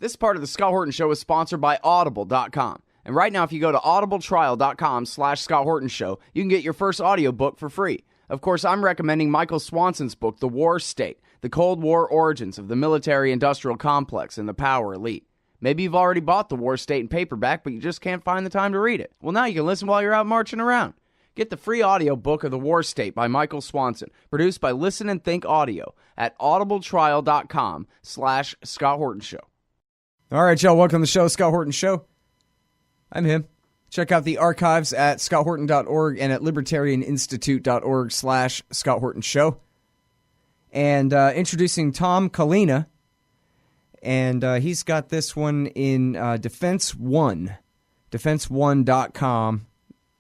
This part of the Scott Horton Show is sponsored by Audible.com. And right now, if you go to audibletrial.com/Scott Horton Show, you can get your first audiobook for free. Of course, I'm recommending Michael Swanson's book, The War State, The Cold War Origins of the Military-Industrial Complex and the Power Elite. Maybe you've already bought The War State in paperback, but you just can't find the time to read it. Well, now you can listen while you're out marching around. Get the free audiobook of The War State by Michael Swanson, produced by Listen and Think Audio at audibletrial.com/Scott Horton Show. All right, y'all, welcome to the show, Scott Horton Show. I'm him. Check out the archives at scotthorton.org and at libertarianinstitute.org/Scott Horton Show. And introducing Tom Collina, and he's got this one in Defense One, defense1.com.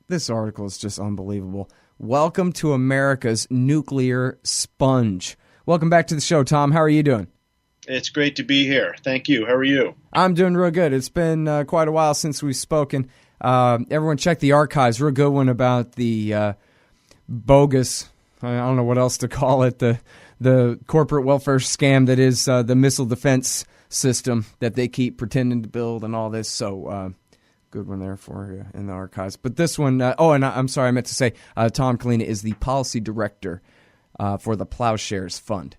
This article is just unbelievable. Welcome to America's nuclear sponge. Welcome back to the show, Tom. How are you doing? It's great to be here. Thank you. How are you? I'm doing real good. It's been quite a while since we've spoken. Everyone check the archives. Real good one about the bogus, I don't know what else to call it, the corporate welfare scam that is the missile defense system that they keep pretending to build and all this. So good one there for you in the archives. But this one, and I'm sorry, I meant to say Tom Collina is the policy director for the Ploughshares Fund.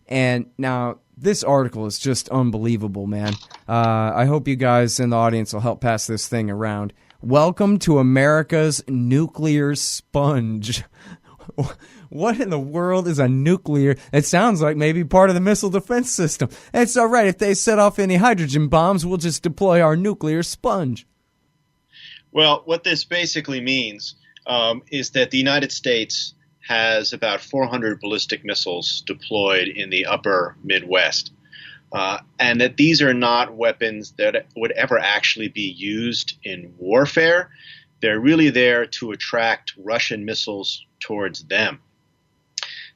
And now this article is just unbelievable, man. I hope you guys in the audience will help pass this thing around. Welcome to America's nuclear sponge. What in the world is a nuclear? It sounds like maybe part of the missile defense system. It's all right. If they set off any hydrogen bombs, we'll just deploy our nuclear sponge. Well, what this basically means is that the United States has about 400 ballistic missiles deployed in the upper Midwest, and that these are not weapons that would ever actually be used in warfare. They're really there to attract Russian missiles towards them.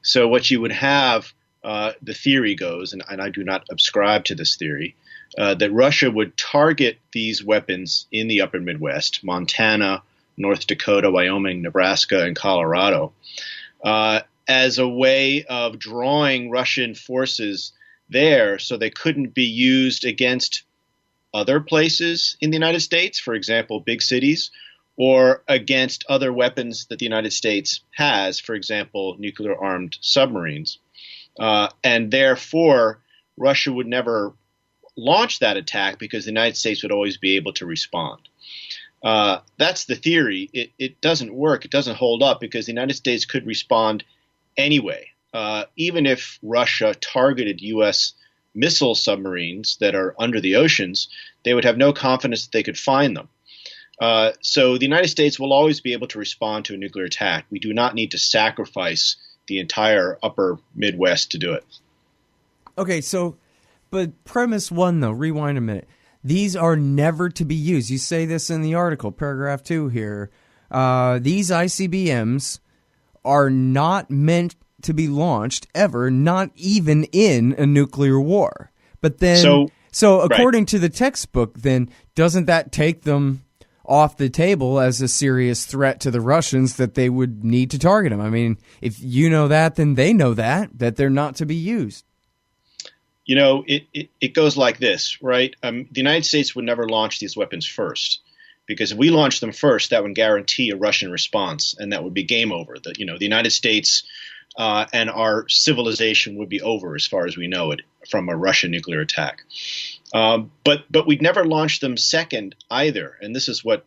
So what you would have, the theory goes, and I do not subscribe to this theory, that Russia would target these weapons in the upper Midwest, Montana, North Dakota, Wyoming, Nebraska, and Colorado, as a way of drawing Russian forces there so they couldn't be used against other places in the United States, for example, big cities, or against other weapons that the United States has, for example, nuclear-armed submarines. And therefore, Russia would never launch that attack because the United States would always be able to respond. That's the theory. It doesn't work. It doesn't hold up because the United States could respond anyway. Even if Russia targeted U.S. missile submarines that are under the oceans, they would have no confidence that they could find them. So the United States will always be able to respond to a nuclear attack. We do not need to sacrifice the entire upper Midwest to do it. Okay, but premise one, though, rewind a minute. These are never to be used. You say this in the article, paragraph 2 here. These ICBMs are not meant to be launched ever, not even in a nuclear war. But then, so according to the textbook, then doesn't that take them off the table as a serious threat to the Russians that they would need to target them? I mean, if you know that, then they know that they're not to be used. You know, it goes like this, right? The United States would never launch these weapons first, because if we launched them first, that would guarantee a Russian response, and that would be game over. The United States and our civilization would be over as far as we know it from a Russian nuclear attack. But we'd never launch them second either, and this is what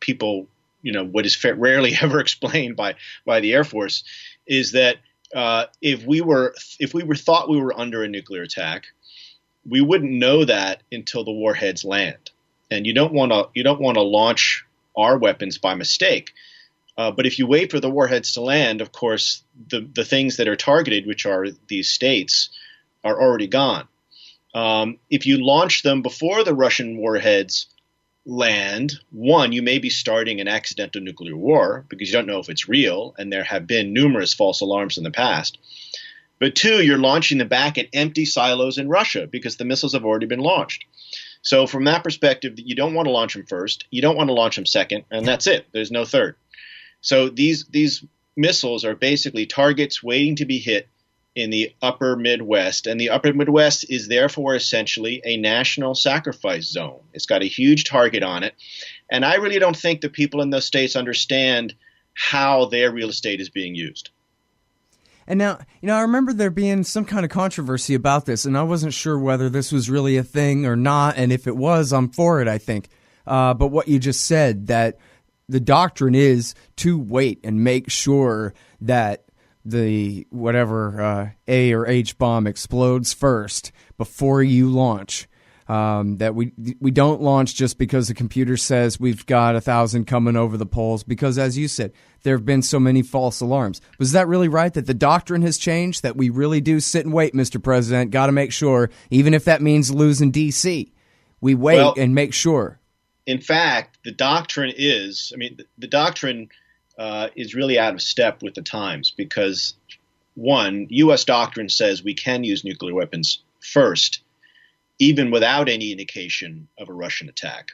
people, what is rarely ever explained by the Air Force, is that if we thought we were under a nuclear attack, we wouldn't know that until the warheads land. And you don't want to launch our weapons by mistake. But if you wait for the warheads to land, of course, the things that are targeted, which are these states, are already gone. If you launch them before the Russian warheads land, one, you may be starting an accidental nuclear war because you don't know if it's real, and there have been numerous false alarms in the past. But two, you're launching them back at empty silos in Russia because the missiles have already been launched. So from that perspective, you don't want to launch them first, you don't want to launch them second, and that's it. There's no third. So these missiles are basically targets waiting to be hit in the upper Midwest. And the upper Midwest is therefore essentially a national sacrifice zone. It's got a huge target on it. And I really don't think that people in those states understand how their real estate is being used. And now, I remember there being some kind of controversy about this, and I wasn't sure whether this was really a thing or not. And if it was, I'm for it, I think. But what you just said, that the doctrine is to wait and make sure that the whatever A or H bomb explodes first before you launch. That we don't launch just because the computer says we've got 1,000 coming over the polls, because, as you said, there have been so many false alarms. Was that really right, that the doctrine has changed, that we really do sit and wait, Mr. President? Got to make sure, even if that means losing D.C., we wait and make sure. In fact, the doctrine is, the doctrine is really out of step with the times because, one, U.S. doctrine says we can use nuclear weapons first, even without any indication of a Russian attack,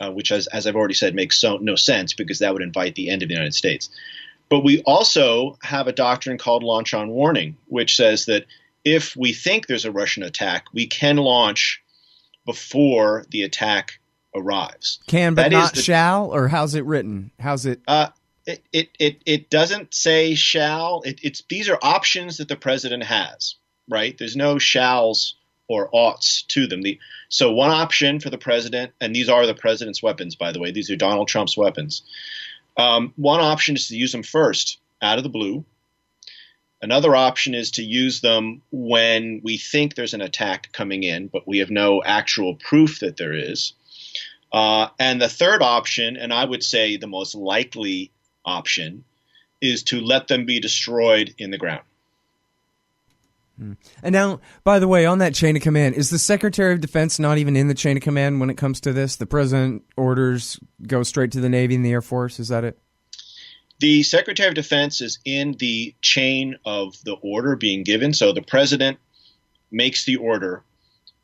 which, as I've already said, makes no sense because that would invite the end of the United States. But we also have a doctrine called launch on warning, which says that if we think there's a Russian attack, we can launch before the attack arrives. Can, but not shall? Or how's it written? How's it? It doesn't say shall. These are options that the president has, right? There's no shalls or oughts to them. So one option for the president, and these are the president's weapons, by the way. These are Donald Trump's weapons. One option is to use them first, out of the blue. Another option is to use them when we think there's an attack coming in, but we have no actual proof that there is. And the third option, and I would say the most likely option, is to let them be destroyed in the ground. And now, by the way, on that chain of command, is the Secretary of Defense not even in the chain of command when it comes to this? The president orders go straight to the Navy and the Air Force. Is that it? The Secretary of Defense is in the chain of the order being given. So the president makes the order,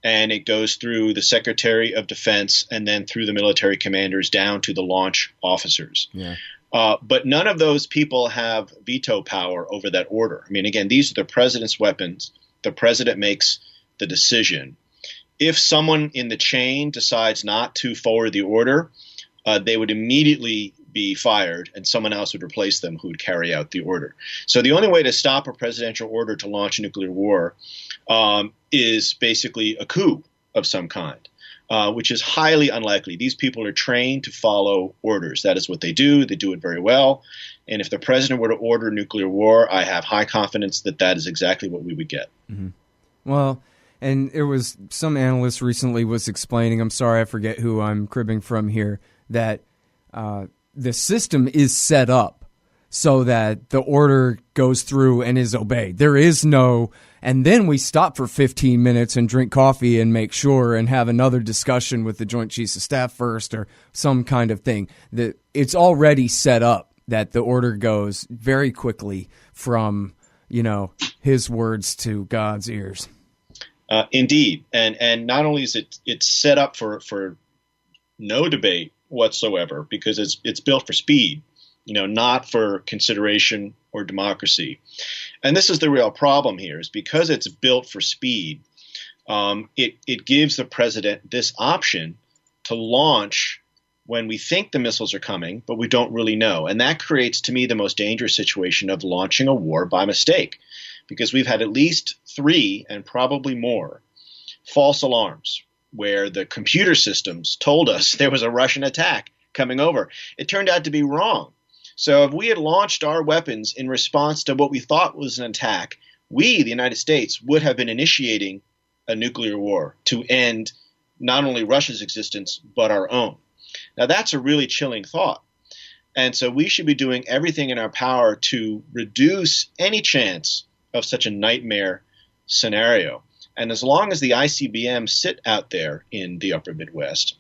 and it goes through the Secretary of Defense and then through the military commanders down to the launch officers. Yeah. But none of those people have veto power over that order. Again, these are the president's weapons. The president makes the decision. If someone in the chain decides not to forward the order, they would immediately be fired and someone else would replace them who would carry out the order. So the only way to stop a presidential order to launch a nuclear war is basically a coup of some kind. Which is highly unlikely. These people are trained to follow orders. That is what they do. They do it very well. And if the president were to order nuclear war, I have high confidence that that is exactly what we would get. Mm-hmm. Well, and there was some analyst recently was explaining, I'm sorry, I forget who I'm cribbing from here, that the system is set up so that the order goes through and is obeyed. There is no, and then we stop for 15 minutes and drink coffee and make sure and have another discussion with the Joint Chiefs of Staff first or some kind of thing. That it's already set up that the order goes very quickly from, his words to God's ears. Indeed. And not only is it's set up for no debate whatsoever because it's built for speed, not for consideration or democracy. And this is the real problem here, is because it's built for speed, it gives the president this option to launch when we think the missiles are coming, but we don't really know. And that creates, to me, the most dangerous situation of launching a war by mistake, because we've had at least 3 and probably more false alarms where the computer systems told us there was a Russian attack coming over. It turned out to be wrong. So if we had launched our weapons in response to what we thought was an attack, we, the United States, would have been initiating a nuclear war to end not only Russia's existence, but our own. Now, that's a really chilling thought. And so we should be doing everything in our power to reduce any chance of such a nightmare scenario. And as long as the ICBMs sit out there in the upper Midwest,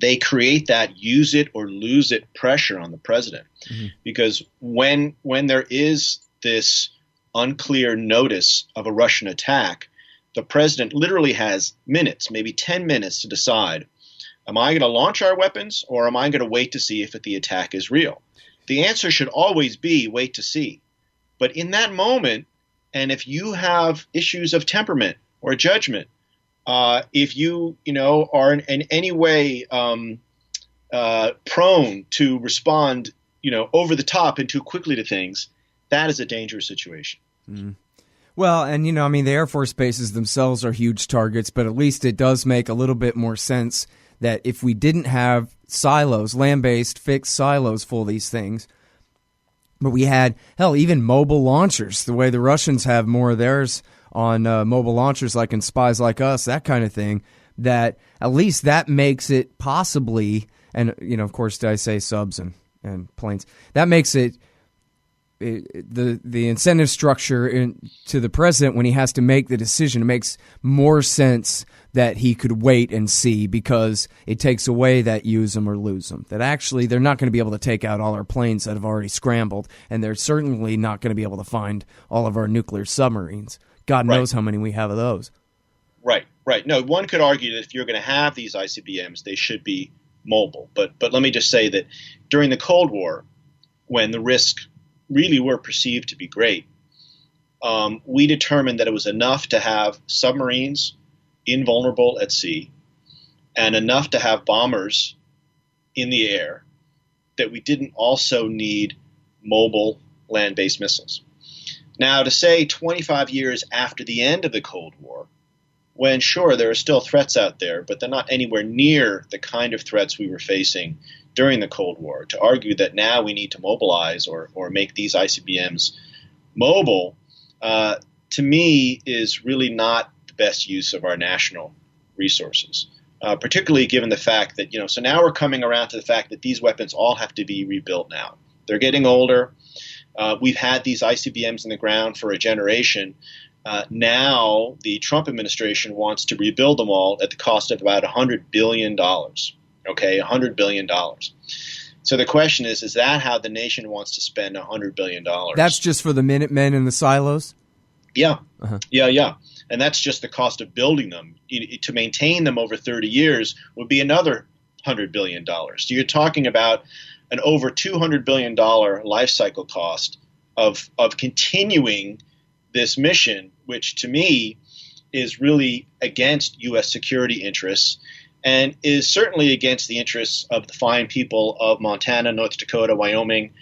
they create that use it or lose it pressure on the president. Mm-hmm. Because when there is this unclear notice of a Russian attack, the president literally has minutes, maybe 10 minutes to decide, am I going to launch our weapons or am I going to wait to see if the attack is real? The answer should always be wait to see. But in that moment, And if you have issues of temperament or judgment, if you are in any way prone to respond over the top and too quickly to things, that is a dangerous situation. Mm. Well, and the Air Force bases themselves are huge targets, but at least it does make a little bit more sense that if we didn't have silos, land-based fixed silos full of these things, but we had, even mobile launchers, the way the Russians have more of theirs on mobile launchers, like in Spies Like Us, that kind of thing, that at least that makes it possibly, and, of course, did I say subs and planes, that makes it, the incentive structure to the president when he has to make the decision, it makes more sense that he could wait and see, because it takes away that use them or lose them. That actually they're not going to be able to take out all our planes that have already scrambled, and they're certainly not going to be able to find all of our nuclear submarines. God knows how many we have of those. Right. No, one could argue that if you're going to have these ICBMs, they should be mobile. But let me just say that during the Cold War, when the risks really were perceived to be great, we determined that it was enough to have submarines invulnerable at sea and enough to have bombers in the air, that we didn't also need mobile land-based missiles. Now, to say 25 years after the end of the Cold War, when sure, there are still threats out there, but they're not anywhere near the kind of threats we were facing during the Cold War, to argue that now we need to mobilize or make these ICBMs mobile, to me, is really not the best use of our national resources, particularly given the fact that, so now we're coming around to the fact that these weapons all have to be rebuilt now. They're getting older. We've had these ICBMs in the ground for a generation. Now the Trump administration wants to rebuild them all at the cost of about $100 billion. Okay, $100 billion. So the question is that how the nation wants to spend $100 billion? That's just for the Minutemen and the silos? Yeah. Yeah. And that's just the cost of building them. To maintain them over 30 years would be another $100 billion. So you're talking about an over $200 billion life cycle cost of continuing this mission, which to me is really against U.S. security interests and is certainly against the interests of the fine people of Montana, North Dakota, Wyoming,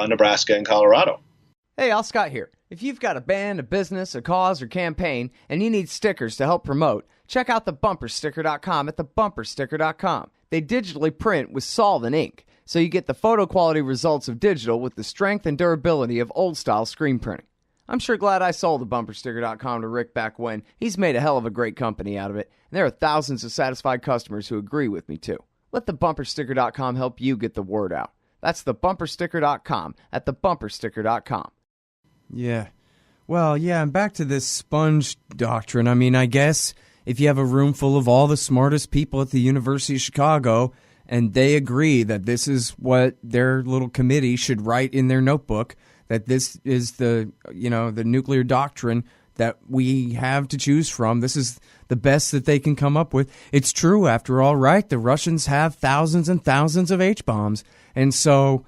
Nebraska, and Colorado. Hey, Al Scott here. If you've got a band, a business, a cause, or campaign, and you need stickers to help promote, check out thebumpersticker.com at thebumpersticker.com. They digitally print with solvent ink, so you get the photo quality results of digital with the strength and durability of old-style screen printing. I'm sure glad I sold thebumpersticker.com to Rick back when. He's made a hell of a great company out of it, and there are thousands of satisfied customers who agree with me, too. Let thebumpersticker.com help you get the word out. That's thebumpersticker.com at thebumpersticker.com. Yeah. Well, yeah, and back to this sponge doctrine. I mean, I guess if you have a room full of all the smartest people at the University of Chicago and they agree that this is what their little committee should write in their notebook, that this is the nuclear doctrine that we have to choose from. This is the best that they can come up with. It's true, after all, right? The Russians have thousands and thousands of H-bombs. And so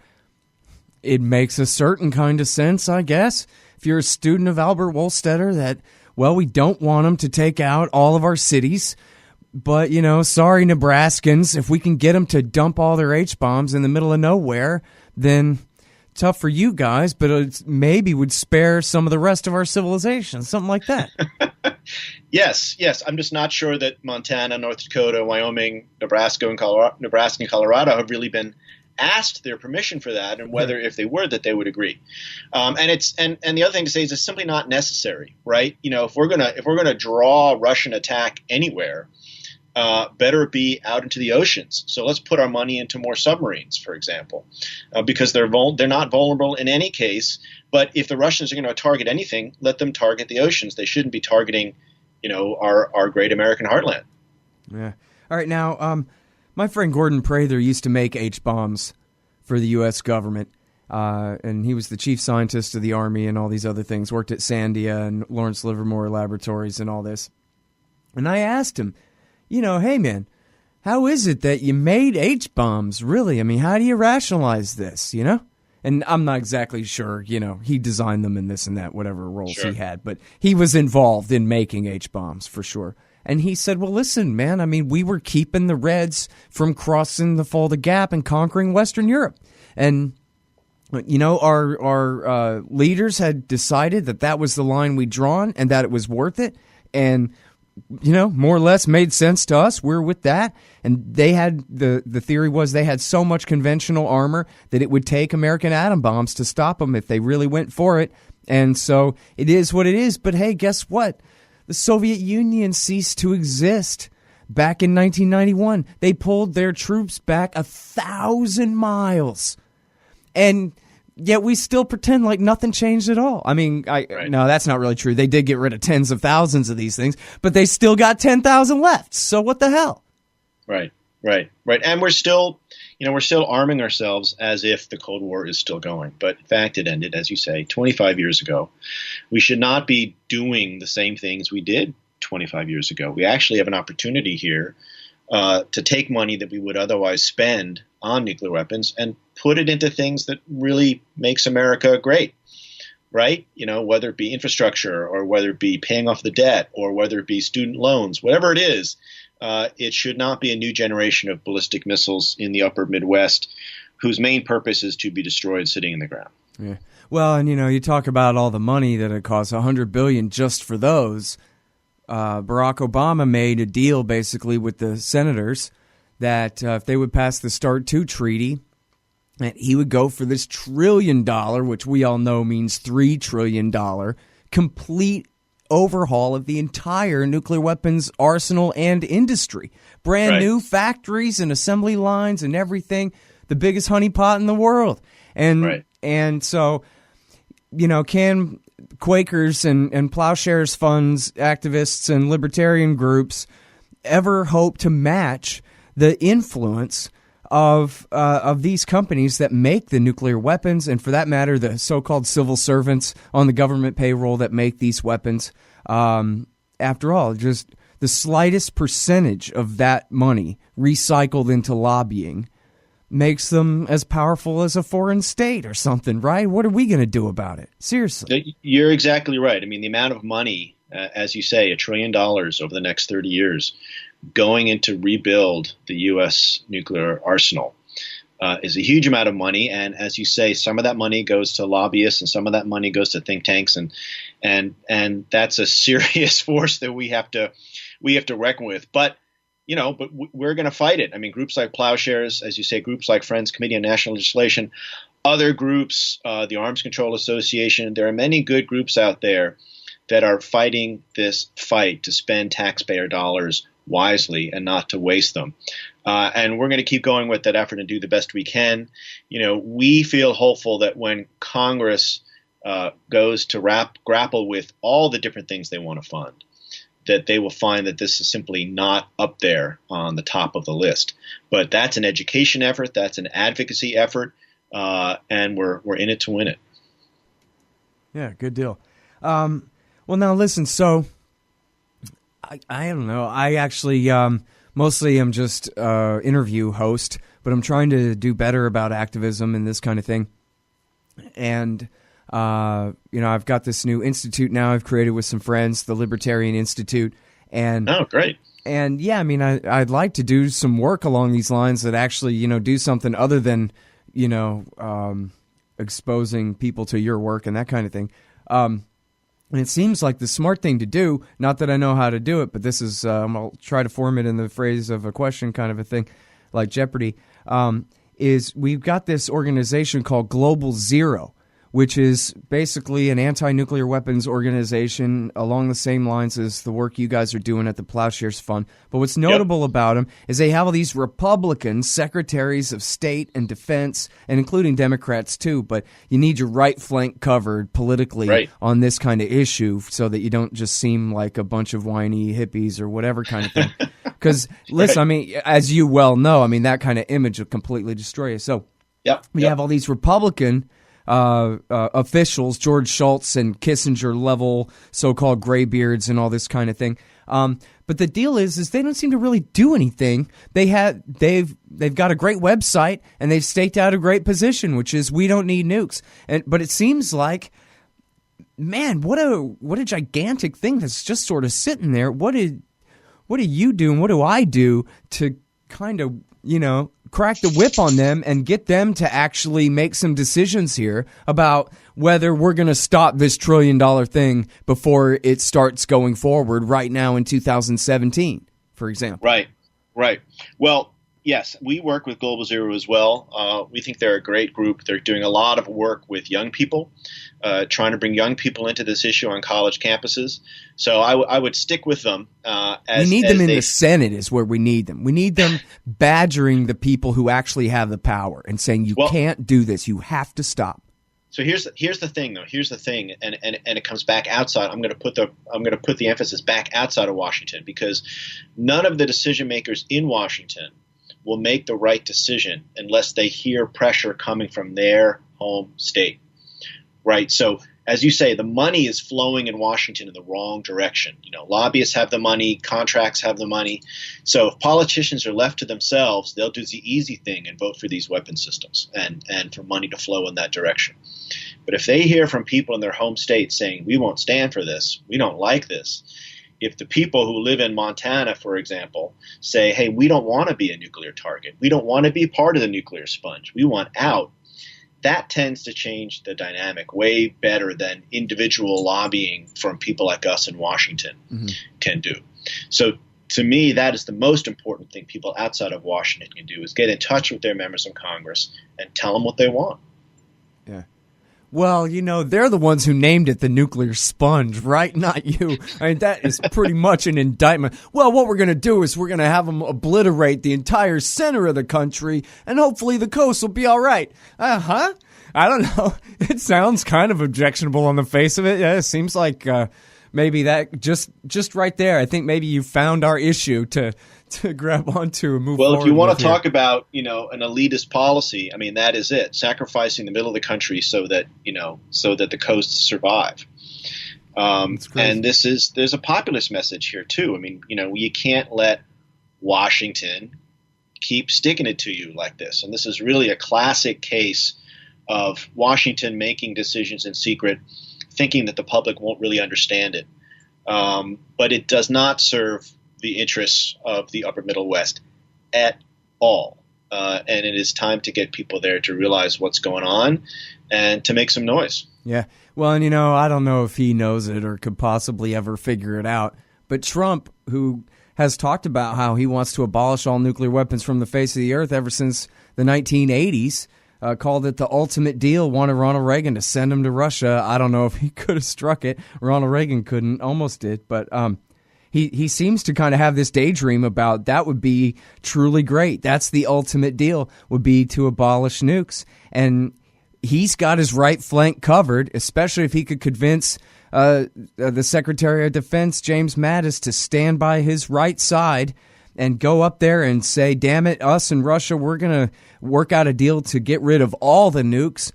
it makes a certain kind of sense, I guess, if you're a student of Albert Wohlstetter, that, well, we don't want them to take out all of our cities. But, sorry, Nebraskans, if we can get them to dump all their H-bombs in the middle of nowhere, then tough for you guys, but it maybe would spare some of the rest of our civilization, something like that. Yes. I'm just not sure that Montana, North Dakota, Wyoming, Nebraska, and Colorado have really been asked their permission for that, and whether if they were, that they would agree. And the other thing to say is it's simply not necessary, right? If we're gonna draw a Russian attack anywhere, better be out into the oceans. So let's put our money into more submarines, for example, because they're not vulnerable in any case. But if the Russians are going to target anything, let them target the oceans. They shouldn't be targeting, our great American heartland. Yeah. All right. Now, my friend Gordon Prather used to make H-bombs for the U.S. government, and he was the chief scientist of the Army and all these other things. Worked at Sandia and Lawrence Livermore Laboratories and all this. And I asked him, hey, man, how is it that you made H-bombs, really? I mean, how do you rationalize this, And and I'm not exactly sure, he designed them in this and that, whatever roles Sure. he had, but he was involved in making H-bombs for sure. And he said, well, listen, man, I mean, we were keeping the Reds from crossing the Fulda Gap and conquering Western Europe. And, our leaders had decided that was the line we'd drawn and that it was worth it. And, more or less made sense to us. We're with that. And they had, the theory was they had so much conventional armor that it would take American atom bombs to stop them if they really went for it. And so it is what it is. But hey, guess what? The Soviet Union ceased to exist back in 1991. They pulled their troops back 1,000 miles. And yet we still pretend like nothing changed at all. I mean, Right. No, that's not really true. They did get rid of tens of thousands of these things, but they still got 10,000 left. So what the hell? Right. And we're still arming ourselves as if the Cold War is still going. But in fact, it ended, as you say, 25 years ago. We should not be doing the same things we did 25 years ago. We actually have an opportunity here to take money that we would otherwise spend on nuclear weapons and put it into things that really makes America great, right? Whether it be infrastructure or whether it be paying off the debt or whether it be student loans, whatever it is. It should not be a new generation of ballistic missiles in the upper Midwest whose main purpose is to be destroyed sitting in the ground. Yeah. Well, and you talk about all the money that it costs, $100 billion just for those. Barack Obama made a deal basically with the senators that if they would pass the START II treaty, that he would go for this $1 trillion, which we all know means $3 trillion, complete overhaul of the entire nuclear weapons arsenal and industry. Brand new factories and assembly lines and everything. The biggest honeypot in the world. And so, can Quakers and Ploughshares Funds activists and libertarian groups ever hope to match the influence of these companies that make the nuclear weapons, and for that matter, the so-called civil servants on the government payroll that make these weapons? After all, just the slightest percentage of that money recycled into lobbying makes them as powerful as a foreign state or something, right? What are we going to do about it? Seriously. You're exactly right. I mean, the amount of money, as you say, $1 trillion over the next 30 years going into rebuild the U.S. nuclear arsenal is a huge amount of money. And as you say, some of that money goes to lobbyists and some of that money goes to think tanks. And that's a serious force that we have to reckon with. But we're going to fight it. I mean, groups like Ploughshares, as you say, groups like Friends Committee on National Legislation, other groups, the Arms Control Association, there are many good groups out there that are fighting this fight to spend taxpayer dollars wisely and not to waste them. And we're going to keep going with that effort and do the best we can. We feel hopeful that when Congress goes to grapple with all the different things they want to fund, that they will find that this is simply not up there on the top of the list. But that's an education effort, that's an advocacy effort, and we're in it to win it. Yeah, good deal. Well, now listen, so I don't know. I actually mostly am just interview host, but I'm trying to do better about activism and this kind of thing. And I've got this new institute now I've created with some friends, the Libertarian Institute. And oh, great. And yeah, I mean, I'd like to do some work along these lines that actually, do something other than, exposing people to your work and that kind of thing. And it seems like the smart thing to do, not that I know how to do it, but this is, I'll try to form it in the phrase of a question kind of a thing, like Jeopardy, is we've got this organization called Global Zero, which is basically an anti-nuclear weapons organization along the same lines as the work you guys are doing at the Ploughshares Fund. But what's notable about them is they have all these Republican secretaries of state and defense, and including Democrats too, but you need your right flank covered politically on this kind of issue so that you don't just seem like a bunch of whiny hippies or whatever kind of thing. Because, listen, I mean, as you well know, I mean, that kind of image will completely destroy you. So we have all these Republican officials, George Shultz and Kissinger level so-called graybeards and all this kind of thing, But the deal is they don't seem to really do anything. They've got a great website, and they've staked out a great position, which is we don't need nukes. But it seems like, man, what a gigantic thing that's just sort of sitting there. What do you do and what do I do to kind of, crack the whip on them and get them to actually make some decisions here about whether we're going to stop this $1 trillion thing before it starts going forward right now in 2017, for example? Right. Well, yes, we work with Global Zero as well. We think they're a great group. They're doing a lot of work with young people, trying to bring young people into this issue on college campuses. So I would stick with them. We need them in the Senate is where we need them. We need them badgering the people who actually have the power and saying, you can't do this. You have to stop. So here's the thing, though. Here's the thing, and it comes back outside. I'm going to put the emphasis back outside of Washington, because none of the decision makers in Washington will make the right decision unless they hear pressure coming from their home state, right? So as you say, the money is flowing in Washington in the wrong direction. Lobbyists have the money, contracts have the money. So if politicians are left to themselves, they'll do the easy thing and vote for these weapon systems and for money to flow in that direction. But if they hear from people in their home state saying, we won't stand for this, we don't like this, if the people who live in Montana, for example, say, hey, we don't want to be a nuclear target, we don't want to be part of the nuclear sponge, we want out, that tends to change the dynamic way better than individual lobbying from people like us in Washington can do. So to me, that is the most important thing people outside of Washington can do, is get in touch with their members in Congress and tell them what they want. Yeah. Well, they're the ones who named it the nuclear sponge, right? Not you. I mean, that is pretty much an indictment. Well, what we're going to do is we're going to have them obliterate the entire center of the country, and hopefully the coast will be all right. I don't know. It sounds kind of objectionable on the face of it. Yeah, it seems like maybe that just right there. I think maybe you found our issue to grab onto and move forward. Well, if you want to talk about, an elitist policy, I mean, that is it. Sacrificing the middle of the country so that the coasts survive. And there's a populist message here too. I mean, you can't let Washington keep sticking it to you like this. And this is really a classic case of Washington making decisions in secret, thinking that the public won't really understand it. But it does not serve the interests of the upper Middle West at all. And it is time to get people there to realize what's going on and to make some noise. Yeah. Well, and I don't know if he knows it or could possibly ever figure it out. But Trump, who has talked about how he wants to abolish all nuclear weapons from the face of the earth ever since the 1980s, called it the ultimate deal, wanted Ronald Reagan to send him to Russia. I don't know if he could have struck it. Ronald Reagan couldn't, almost did, but he seems to kind of have this daydream about that would be truly great. That's the ultimate deal, would be to abolish nukes. And he's got his right flank covered, especially if he could convince the Secretary of Defense, James Mattis, to stand by his right side and go up there and say, damn it, us and Russia, we're going to work out a deal to get rid of all the nukes,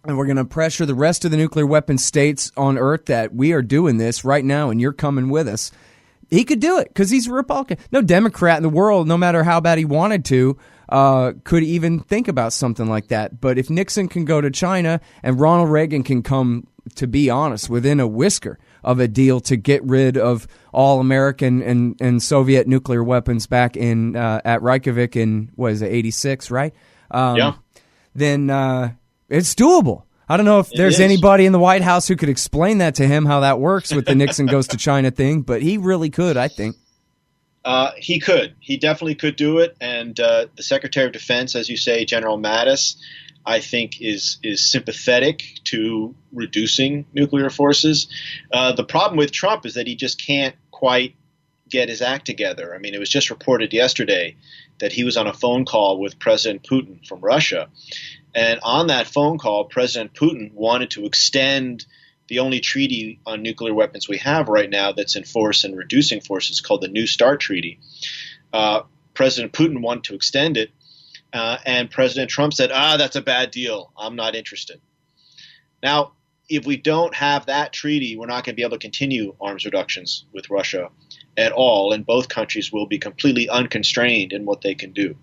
and we're going to pressure the rest of the nuclear weapon states on Earth that we are doing this right now and you're coming with us. He could do it because he's a Republican. No Democrat in the world, no matter how bad he wanted to, could even think about something like that. But if Nixon can go to China and Ronald Reagan can come, to be honest, within a whisker of a deal to get rid of all American and Soviet nuclear weapons back in at Reykjavik in, what is it, 86, right? Yeah. Then it's doable. I don't know if there's anybody in the White House who could explain that to him, how that works with the Nixon goes to China thing, but he really could, I think. He could. He definitely could do it. And the Secretary of Defense, as you say, General Mattis, I think is sympathetic to reducing nuclear forces. The problem with Trump is that he just can't quite get his act together. I mean, it was just reported yesterday that he was on a phone call with President Putin from Russia. And on that phone call, President Putin wanted to extend the only treaty on nuclear weapons we have right now that's in force and reducing force. It's called the New START Treaty. President Putin wanted to extend it. And President Trump said, that's a bad deal. I'm not interested. Now, if we don't have that treaty, we're not going to be able to continue arms reductions with Russia at all, and both countries will be completely unconstrained in what they can do.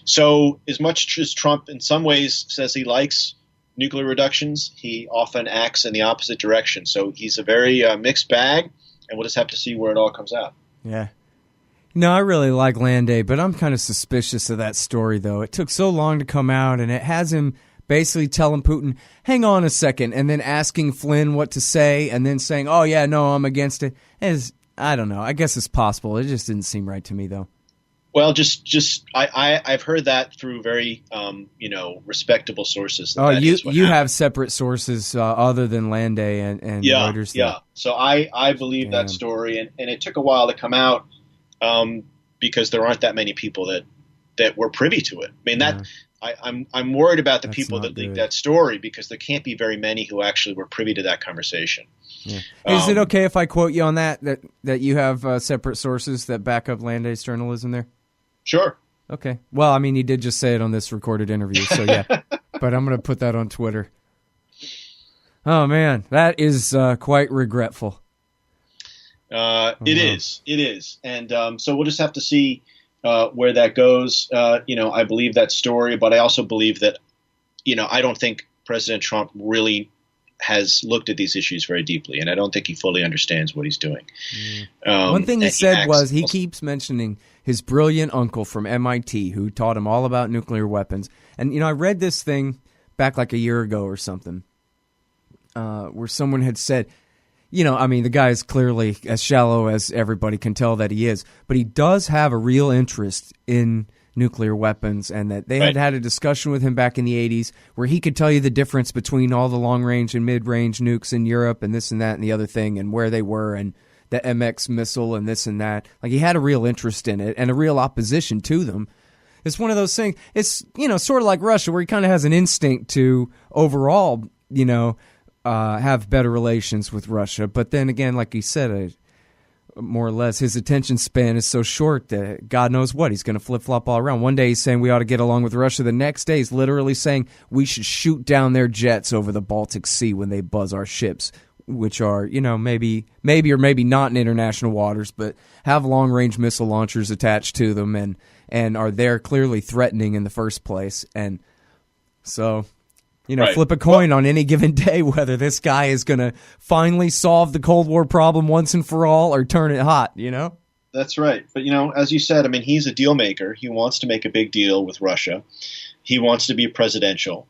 So as much as Trump in some ways says he likes nuclear reductions, he often acts in the opposite direction. So he's a very mixed bag, and we'll just have to see where it all comes out. Yeah. No, I really like Landay, but I'm kind of suspicious of that story, though. It took so long to come out, and it has him basically telling Putin, hang on a second, and then asking Flynn what to say, and then saying, oh, yeah, no, I'm against it. I don't know. I guess it's possible. It just didn't seem right to me, though. Well, I've heard that through very, respectable sources. Oh, you have separate sources other than Landay and Reuters. Yeah. So I believe that story, and it took a while to come out because there aren't that many people that were privy to it. I mean, I'm worried about the people that leaked that story because there can't be very many who actually were privy to that conversation. Yeah. Is it okay if I quote you on that you have separate sources that back up Landay's journalism there? Sure. Okay. Well, I mean, you did just say it on this recorded interview, so yeah. But I'm going to put that on Twitter. Oh, man, that is quite regretful. It is. And so we'll just have to see where that goes. I believe that story, but I also believe that, I don't think President Trump really has looked at these issues very deeply, and I don't think he fully understands what he's doing. One thing he said was he keeps mentioning his brilliant uncle from MIT who taught him all about nuclear weapons. And, I read this thing back like a year ago or something where someone had said, the guy is clearly as shallow as everybody can tell that he is, but he does have a real interest in nuclear weapons, and that they had a discussion with him back in the 80s where he could tell you the difference between all the long-range and mid-range nukes in Europe and this and that and the other thing and where they were and the MX missile and this and that. Like, he had a real interest in it and a real opposition to them. It's one of those things. It's, sort of like Russia where he kind of has an instinct to overall, have better relations with Russia. But then again, like he said, more or less, his attention span is so short that God knows what. He's going to flip-flop all around. One day he's saying we ought to get along with Russia. The next day he's literally saying we should shoot down their jets over the Baltic Sea when they buzz our ships, which are, maybe or maybe not in international waters, but have long-range missile launchers attached to them and are there clearly threatening in the first place. And so... flip a coin on any given day whether this guy is going to finally solve the Cold War problem once and for all or turn it hot, That's right. But, as you said, he's a deal maker. He wants to make a big deal with Russia. He wants to be presidential.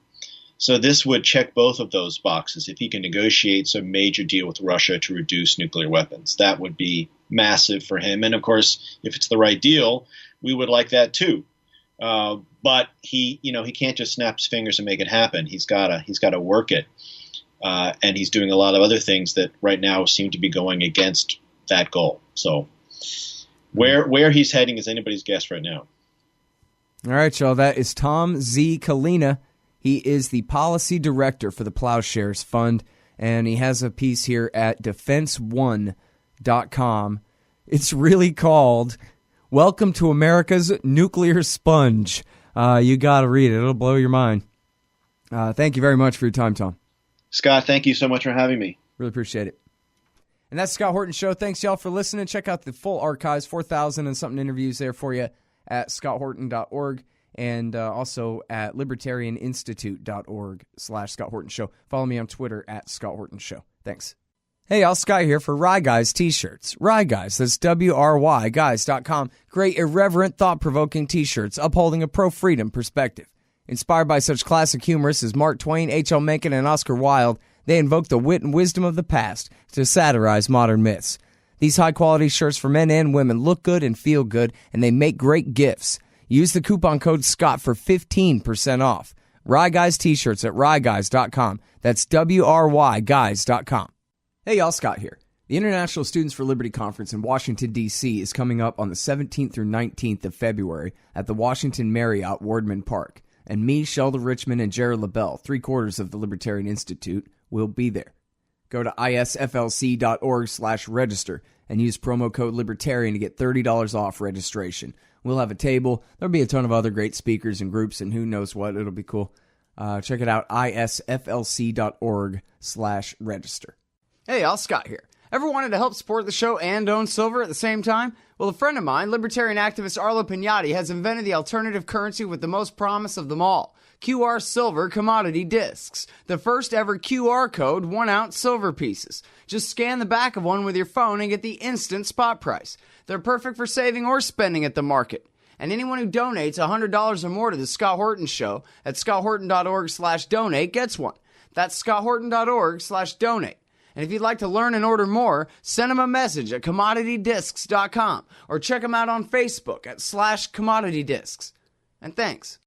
So this would check both of those boxes. If he can negotiate some major deal with Russia to reduce nuclear weapons, that would be massive for him. And, of course, if it's the right deal, we would like that too. But he can't just snap his fingers and make it happen. He's got to work it, and he's doing a lot of other things that right now seem to be going against that goal. So, where he's heading is anybody's guess right now. All right, y'all. That is Tom Z. Collina. He is the policy director for the Ploughshares Fund, and he has a piece here at defense1.com. It's really called "Welcome to America's Nuclear Sponge." You got to read it. It'll blow your mind. Thank you very much for your time, Tom. Scott, thank you so much for having me. Really appreciate it. And that's the Scott Horton Show. Thanks, y'all, for listening. Check out the full archives, 4,000 and something interviews there for you at scotthorton.org and also at libertarianinstitute.org/Scott Horton Show. Follow me on Twitter at Scott Horton Show. Thanks. Hey, y'all, Scott here for Rye Guys t-shirts. Rye Guys, that's WRY guys.com. Great, irreverent, thought-provoking t-shirts upholding a pro-freedom perspective. Inspired by such classic humorists as Mark Twain, H.L. Mencken, and Oscar Wilde, they invoke the wit and wisdom of the past to satirize modern myths. These high-quality shirts for men and women look good and feel good, and they make great gifts. Use the coupon code SCOTT for 15% off. Rye Guys t-shirts at ryeguys.com. That's WRY guys.com. Hey, y'all, Scott here. The International Students for Liberty Conference in Washington, D.C. is coming up on the 17th through 19th of February at the Washington Marriott Wardman Park. And me, Sheldon Richman, and Jared LaBelle, three-quarters of the Libertarian Institute, will be there. Go to isflc.org/register and use promo code Libertarian to get $30 off registration. We'll have a table. There'll be a ton of other great speakers and groups, and who knows what. It'll be cool. Check it out, isflc.org/register. Hey, all Scott here. Ever wanted to help support the show and own silver at the same time? Well, a friend of mine, libertarian activist Arlo Pignatti, has invented the alternative currency with the most promise of them all. QR Silver Commodity Discs. The first ever QR code 1-ounce silver pieces. Just scan the back of one with your phone and get the instant spot price. They're perfect for saving or spending at the market. And anyone who donates $100 or more to the Scott Horton Show at scotthorton.org/donate gets one. That's scotthorton.org/donate. And if you'd like to learn and order more, send them a message at commoditydiscs.com or check them out on Facebook at /commoditydiscs. And thanks.